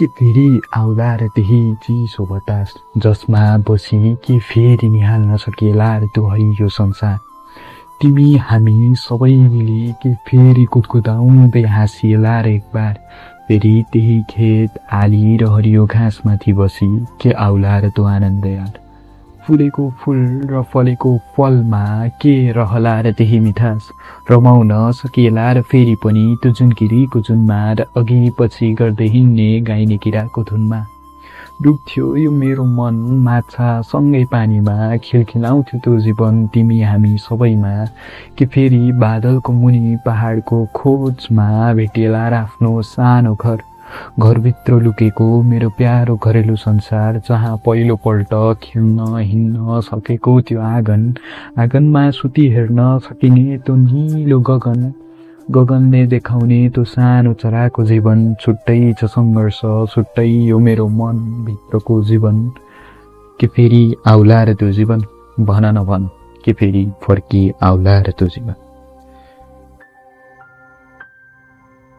के फेरि आउला र त्यही चिसो बतास जसमा बसी के फेरि निहाल्न सकेला र त्यो हरियो संसार। तिमी हामी सबै मिली के फेरि कुदकुदाउँदै हाँसिएला र एकबार फेरि त्यही खेत आली र हरियो घाँसमाथि बसी के आउला र त्यो आनन्द यार। फुलेको फुल र फलेको फलमा के रहला र त्यही मिठास रमाउन सकेला र फेरि पनि त्यो जुनकिरीको जुनमा र अघि पछि गर्दै हिँड्ने गाइने किराको धुनमा। डुब्थ्यो यो मेरो मन माछा सँगै पानीमा खिलखिलाउँथ्यो त्यो जीवन तिमी हामी सबैमा के फेरि बादलको मुनि पहाडको खोजमा भेटेला र आफ्नो सानो घरभित्र लुकेको मेरो प्यारो घरेलु संसार जहाँ पहिलोपल्ट खेल्न हिँड्न सकेको त्यो आँगनमा सुती हेर्न सकिने त्यो निलो गगनले देखाउने त्यो सानो चराको जीवन छुट्टै छ सङ्घर्ष छुट्टै यो मेरो मनभित्रको जीवन। के फेरि आउला र त्यो जीवन भन नभन के फेरि फर्की आउला र त्यो जीवन।